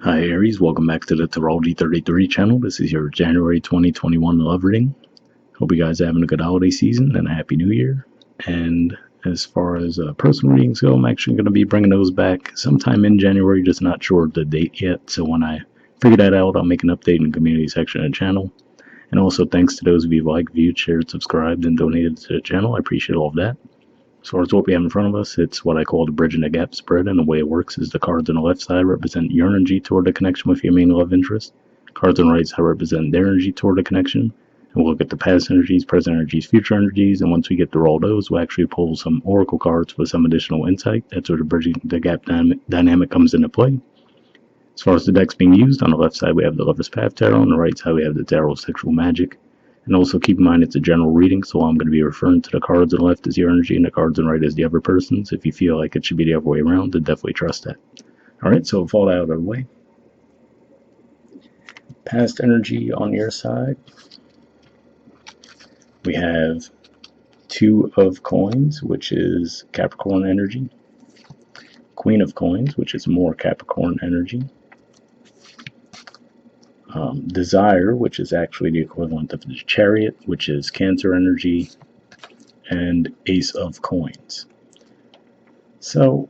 Hi Aries, welcome back to the Astrology 33 channel. This is your January 2021 love reading. Hope you guys are having a good holiday season and a happy new year. And as far as personal readings go, I'm actually going to be bringing those back sometime in January, just not sure of the date yet. So when I figure that out, I'll make an update in the community section of the channel. And also thanks to those of you who liked, viewed, shared, subscribed, and donated to the channel. I appreciate all of that. As far as what we have in front of us, it's what I call the bridging the gap spread, and the way it works is the cards on the left side represent your energy toward the connection with your main love interest. Cards on the right side represent their energy toward the connection. And we'll look at the past energies, present energies, future energies, and once we get through all those, we'll actually pull some oracle cards for some additional insight. That's where the bridging the gap dynamic comes into play. As far as the decks being used, on the left side we have the Lover's Path Tarot, on the right side we have the Tarot of Sexual Magic. And also keep in mind it's a general reading, so I'm going to be referring to the cards on the left as your energy and the cards on the right as the other person's. If you feel like it should be the other way around, then definitely trust that. Alright, so with all that out of the way. Past energy on your side. We have Two of Coins, which is Capricorn energy. Queen of Coins, which is more Capricorn energy. Desire, which is actually the equivalent of the Chariot, which is Cancer energy, and Ace of Coins. So,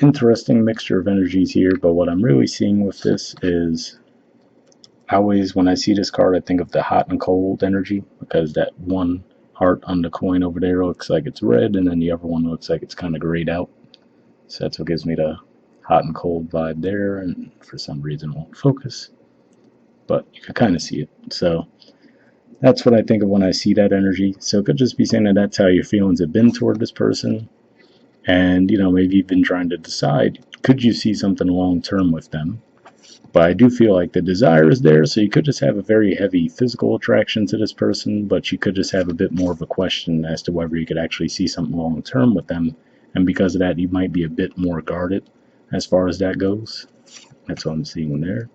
interesting mixture of energies here, but what I'm really seeing with this is, always when I see this card, I think of the hot and cold energy, because that one heart on the coin over there looks like it's red, and then the other one looks like it's kind of grayed out. So that's what gives me the hot and cold vibe there, and for some reason it won't focus. But you can kind of see it. So that's what I think of when I see that energy. So it could just be saying that that's how your feelings have been toward this person. And, maybe you've been trying to decide, could you see something long term with them? But I do feel like the desire is there, so you could just have a very heavy physical attraction to this person, but you could just have a bit more of a question as to whether you could actually see something long term with them. And because of that, you might be a bit more guarded as far as that goes. That's what I'm seeing there.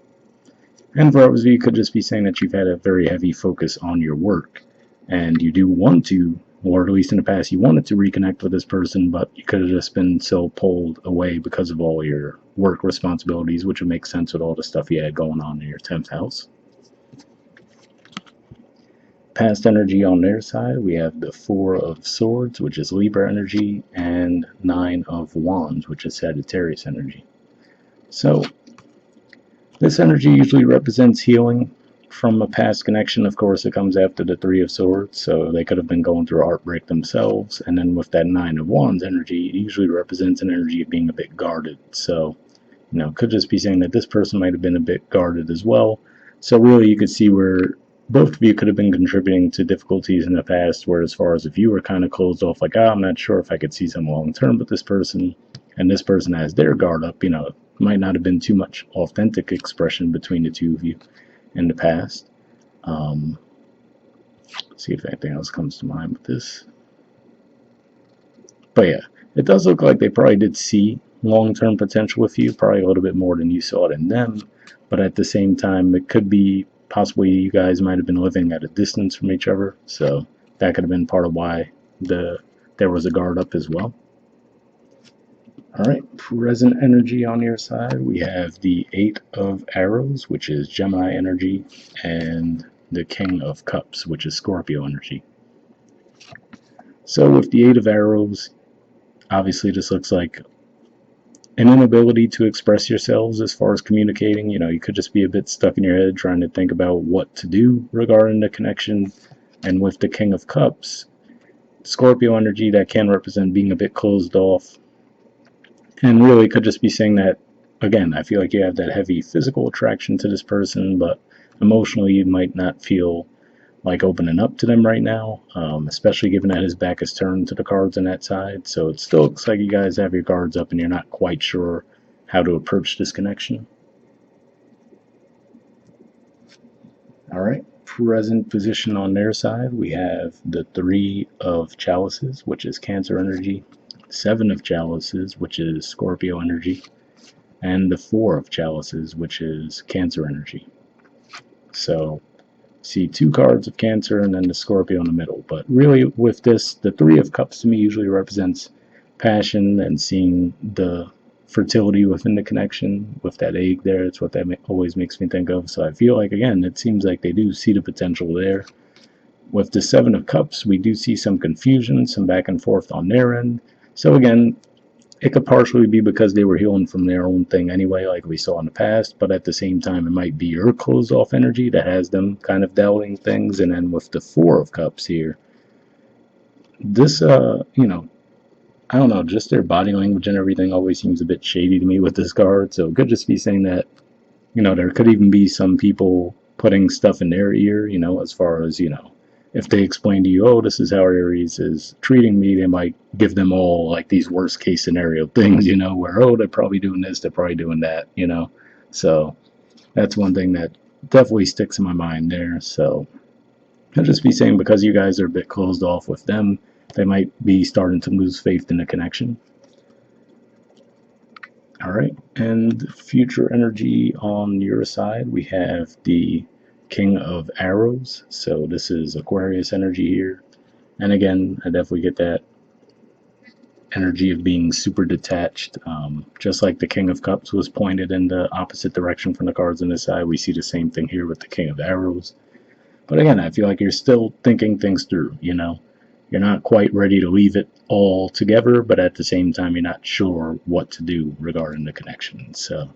And for others of you, you could just be saying that you've had a very heavy focus on your work, and you do want to, or at least in the past you wanted to reconnect with this person, but you could have just been so pulled away because of all your work responsibilities, which would make sense with all the stuff you had going on in your 10th house. Past energy on their side, we have the Four of Swords, which is Libra energy, and Nine of Wands, which is Sagittarius energy. So this energy usually represents healing from a past connection. Of course, it comes after the Three of Swords, so they could have been going through heartbreak themselves. And then with that Nine of Wands energy, it usually represents an energy of being a bit guarded. So, could just be saying that this person might have been a bit guarded as well. So really, you could see where both of you could have been contributing to difficulties in the past, where as far as if you were kind of closed off, like, I'm not sure if I could see some long term with this person, and this person has their guard up, might not have been too much authentic expression between the two of you in the past. Let's see if anything else comes to mind with this. But yeah, it does look like they probably did see long-term potential with you, probably a little bit more than you saw it in them. But at the same time, it could be possibly you guys might have been living at a distance from each other, so that could have been part of why there was a guard up as well. Alright, present energy on your side, we have the Eight of Arrows, which is Gemini energy, and the King of Cups, which is Scorpio energy. So with the Eight of Arrows, obviously this looks like an inability to express yourselves as far as communicating. You could just be a bit stuck in your head trying to think about what to do regarding the connection. And with the King of Cups, Scorpio energy, that can represent being a bit closed off. And really could just be saying that, again, I feel like you have that heavy physical attraction to this person, but emotionally you might not feel like opening up to them right now, especially given that his back is turned to the cards on that side. So it still looks like you guys have your guards up and you're not quite sure how to approach this connection. Alright, present position on their side, we have the Three of Chalices, which is Cancer energy, Seven of Chalices, which is Scorpio energy, and the Four of Chalices, which is Cancer energy. So see two cards of Cancer and then the Scorpio in the middle. But really with this, the Three of Cups to me usually represents passion and seeing the fertility within the connection with that egg there. It's what that always makes me think of. So I feel like, again, it seems like they do see the potential there. With the Seven of Cups, we do see some confusion, some back and forth on their end. So again, it could partially be because they were healing from their own thing anyway, like we saw in the past, but at the same time, it might be your closed off energy that has them kind of doubting things. And then with the Four of Cups here, this, I don't know, just their body language and everything always seems a bit shady to me with this card. So it could just be saying that, there could even be some people putting stuff in their ear, as far as, if they explain to you, oh, this is how Aries is treating me, they might give them all like these worst case scenario things, where, oh, they're probably doing this, they're probably doing that. So that's one thing that definitely sticks in my mind there. So I'll just be saying, because you guys are a bit closed off with them, they might be starting to lose faith in the connection. All right, and future energy on your side, we have the King of Arrows. So this is Aquarius energy here. And again, I definitely get that energy of being super detached. Just like the King of Cups was pointed in the opposite direction from the cards on this side, we see the same thing here with the King of Arrows. But again, I feel like you're still thinking things through, You're not quite ready to leave it all together, but at the same time, you're not sure what to do regarding the connection. So,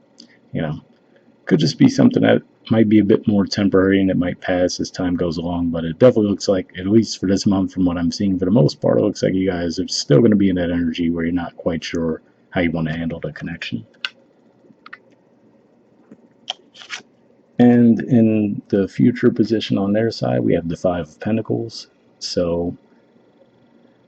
could just be something that might be a bit more temporary and it might pass as time goes along. But it definitely looks like, at least for this month, from what I'm seeing, for the most part, it looks like you guys are still going to be in that energy where you're not quite sure how you want to handle the connection. And in the future position on their side, we have the Five of Pentacles. So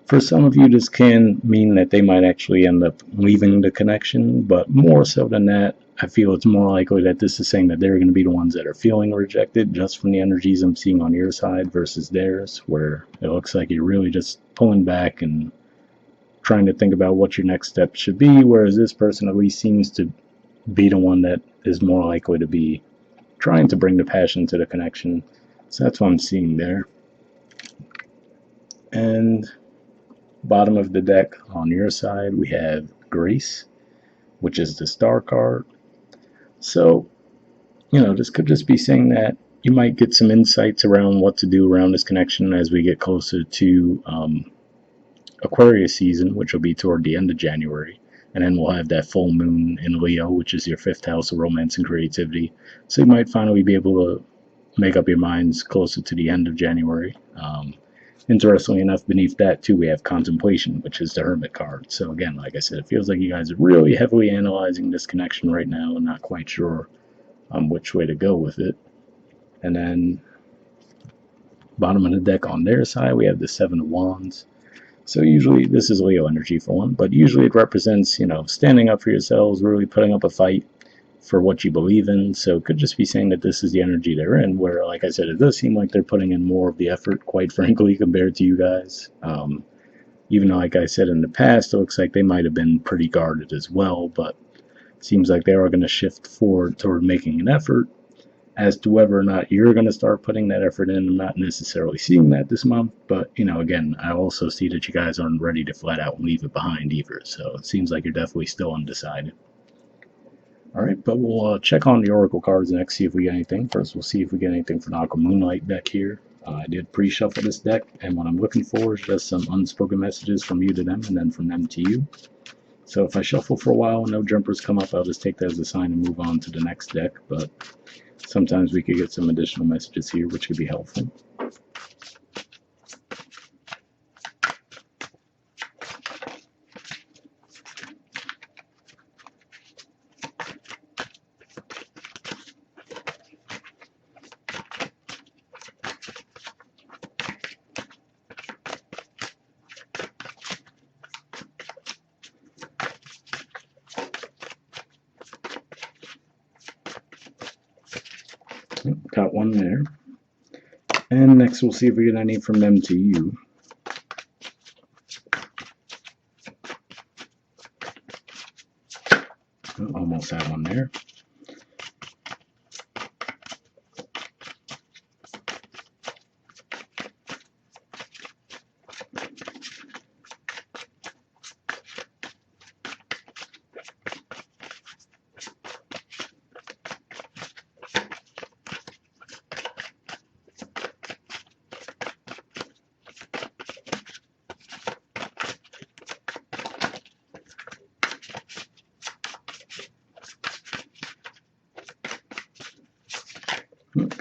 for some of you, this can mean that they might actually end up leaving the connection, but more so than that, I feel it's more likely that this is saying that they're going to be the ones that are feeling rejected just from the energies I'm seeing on your side versus theirs, where it looks like you're really just pulling back and trying to think about what your next step should be, whereas this person at least seems to be the one that is more likely to be trying to bring the passion to the connection. So that's what I'm seeing there. And bottom of the deck on your side, we have Grace, which is the Star card. So, this could just be saying that you might get some insights around what to do around this connection as we get closer to Aquarius season, which will be toward the end of January. And then we'll have that full moon in Leo, which is your fifth house of romance and creativity. So you might finally be able to make up your minds closer to the end of January. Interestingly enough, beneath that too, we have contemplation, which is the Hermit card. So again, like I said, it feels like you guys are really heavily analyzing this connection right now and not quite sure which way to go with it. And then bottom of the deck on their side, we have the Seven of Wands. So usually, this is Leo energy for one, but usually it represents, standing up for yourselves, really putting up a fight for what you believe in. So it could just be saying that this is the energy they're in, where, like I said, it does seem like they're putting in more of the effort, quite frankly, compared to you guys. Even though, like I said in the past, it looks like they might have been pretty guarded as well, but it seems like they are going to shift forward toward making an effort. As to whether or not you're going to start putting that effort in, I'm not necessarily seeing that this month, but, again, I also see that you guys aren't ready to flat out leave it behind either, so it seems like you're definitely still undecided. All right, but we'll check on the Oracle cards next, see if we get anything. First, we'll see if we get anything for the Aqua Moonlight deck here. I did pre-shuffle this deck, and what I'm looking for is just some unspoken messages from you to them, and then from them to you. So if I shuffle for a while and no jumpers come up, I'll just take that as a sign and move on to the next deck, but sometimes we could get some additional messages here, which could be helpful. Got one there. And next we'll see if we get any from them to you. Almost had one there.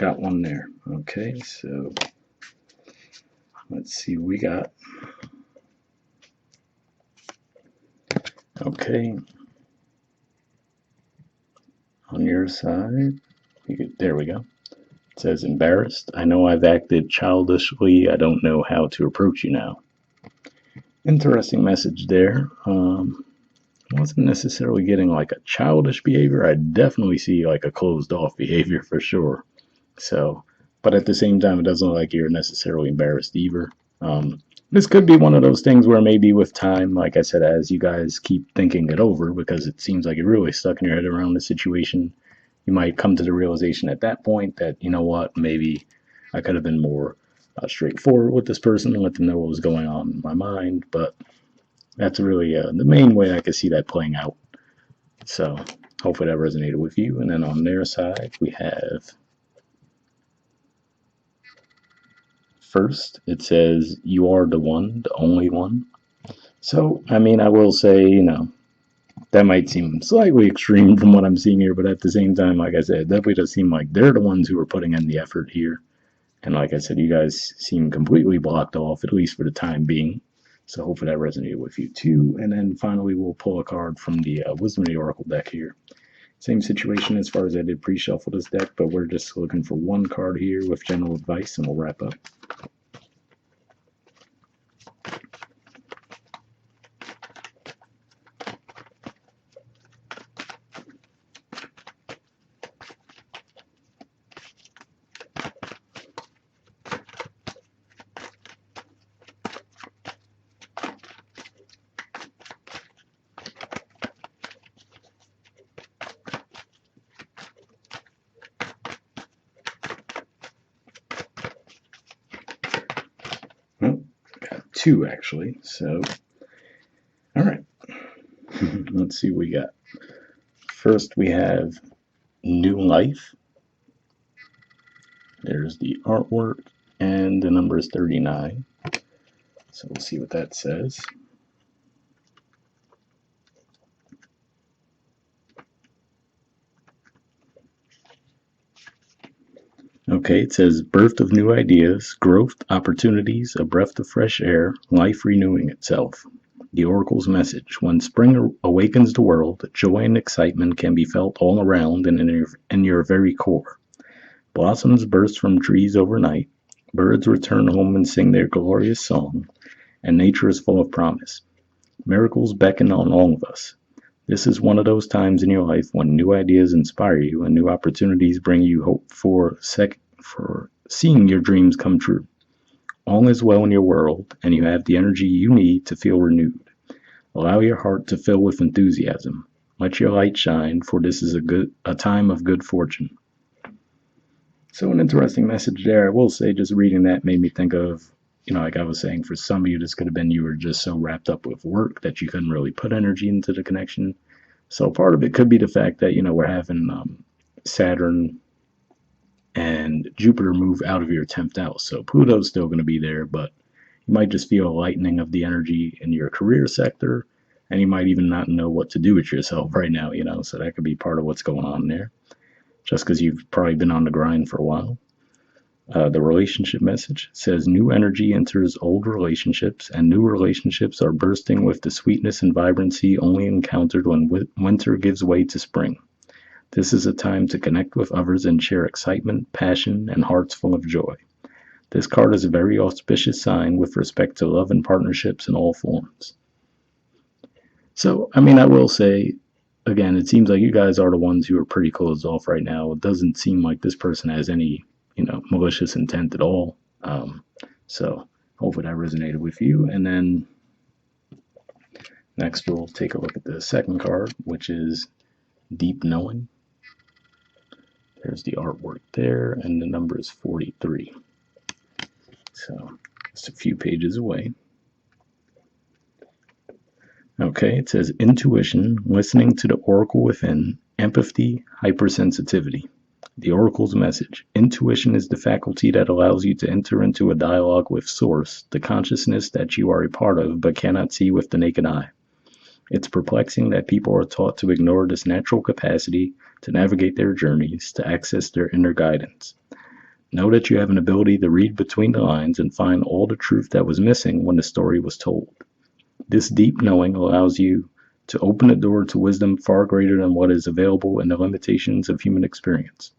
got one there. Okay, so let's see what we got. Okay. On your side, there we go. It says, embarrassed. I know I've acted childishly. I don't know how to approach you now. Interesting message there. Wasn't necessarily getting like a childish behavior. I definitely see like a closed off behavior for sure. So, but at the same time, it doesn't look like you're necessarily embarrassed either. This could be one of those things where maybe with time, like I said, as you guys keep thinking it over, because it seems like you're really stuck in your head around the situation, you might come to the realization at that point that, you know what, maybe I could have been more straightforward with this person and let them know what was going on in my mind. But that's really the main way I could see that playing out. So hopefully that resonated with you. And then on their side, we have first, it says, you are the one, the only one. So, I mean, I will say, that might seem slightly extreme from what I'm seeing here, but at the same time, like I said, it definitely does seem like they're the ones who are putting in the effort here. And like I said, you guys seem completely blocked off, at least for the time being. So hopefully that resonated with you too. And then finally, we'll pull a card from the Wisdom of the Oracle deck here. Same situation as far as I did pre-shuffle this deck, but we're just looking for one card here with general advice, and we'll wrap up. Got two actually, so all right. Let's see what we got. First, we have New Life. There's the artwork, and the number is 39. So we'll see what that says. Okay, it says birth of new ideas, growth, opportunities, a breath of fresh air, life renewing itself. The Oracle's message: when spring awakens the world, joy and excitement can be felt all around and in your very core. Blossoms burst from trees overnight, birds return home and sing their glorious song, and nature is full of promise. Miracles beckon on all of us. This is one of those times in your life when new ideas inspire you and new opportunities bring you hope for seeing your dreams come true. All is well in your world, and you have the energy you need to feel renewed. Allow your heart to fill with enthusiasm. Let your light shine, for this is a time of good fortune. So an interesting message there. I will say, just reading that made me think of, like I was saying, for some of you, this could have been you were just so wrapped up with work that you couldn't really put energy into the connection. So part of it could be the fact that, we're having Saturn and Jupiter move out of your 10th house. So Pluto's still going to be there, but you might just feel a lightening of the energy in your career sector, and you might even not know what to do with yourself right now, so that could be part of what's going on there, just because you've probably been on the grind for a while. The relationship message says new energy enters old relationships, and new relationships are bursting with the sweetness and vibrancy only encountered when winter gives way to spring. This is a time to connect with others and share excitement, passion, and hearts full of joy. This card is a very auspicious sign with respect to love and partnerships in all forms. So, I will say, again, it seems like you guys are the ones who are pretty closed off right now. It doesn't seem like this person has any malicious intent at all. So hopefully that resonated with you. And then next we'll take a look at the second card, which is Deep Knowing. There's the artwork there, and the number is 43. So just a few pages away. Okay, it says intuition, listening to the oracle within, empathy, hypersensitivity. The oracle's message: intuition is the faculty that allows you to enter into a dialogue with source, the consciousness that you are a part of but cannot see with the naked eye. It's perplexing that people are taught to ignore this natural capacity to navigate their journeys, to access their inner guidance. Know that you have an ability to read between the lines and find all the truth that was missing when the story was told. This deep knowing allows you to open the door to wisdom far greater than what is available in the limitations of human experience.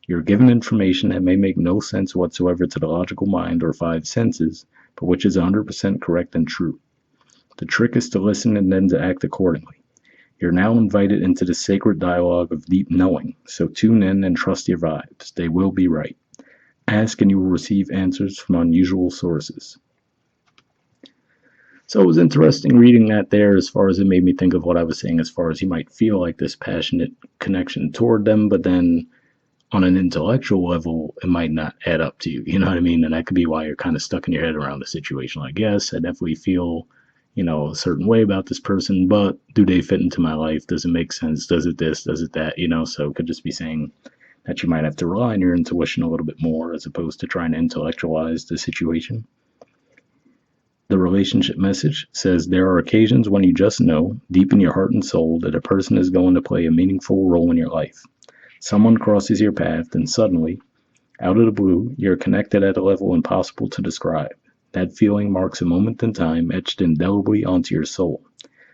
You're given information that may make no sense whatsoever to the logical mind or five senses, but which is 100% correct and true. The trick is to listen and then to act accordingly. You're now invited into the sacred dialogue of deep knowing, so tune in and trust your vibes. They will be right. Ask and you will receive answers from unusual sources. So it was interesting reading that there, as far as it made me think of what I was saying, as far as you might feel like this passionate connection toward them, but then on an intellectual level, it might not add up to you. You know what I mean? And that could be why you're kind of stuck in your head around the situation. Like, yes, I definitely feel, a certain way about this person, but do they fit into my life? Does it make sense? Does it this? Does it that? So it could just be saying that you might have to rely on your intuition a little bit more as opposed to trying to intellectualize the situation. The relationship message says there are occasions when you just know, deep in your heart and soul, that a person is going to play a meaningful role in your life. Someone crosses your path, and suddenly, out of the blue, you're connected at a level impossible to describe. That feeling marks a moment in time etched indelibly onto your soul.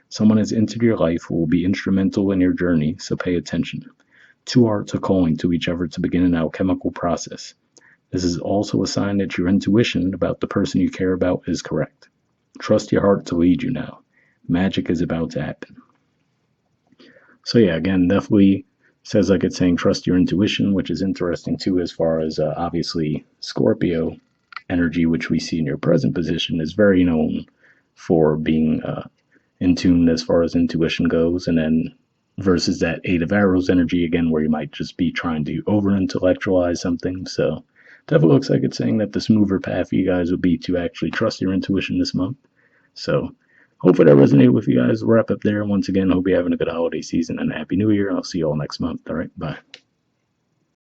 Someone has entered your life who will be instrumental in your journey, so pay attention. Two hearts are calling to each other to begin an alchemical process. This is also a sign that your intuition about the person you care about is correct. Trust your heart to lead you now. Magic is about to happen. So yeah, again, definitely says like it's saying trust your intuition, which is interesting too, as far as obviously Scorpio energy, which we see in your present position, is very known for being in tune as far as intuition goes, and then versus that Eight of Arrows energy again, where you might just be trying to over intellectualize something. So definitely looks like it's saying that the smoother path for you guys would be to actually trust your intuition this month. So hopefully that resonated with you guys. Wrap up there. Once again, hope you're having a good holiday season and a happy new year. I'll see you all next month. All right, bye.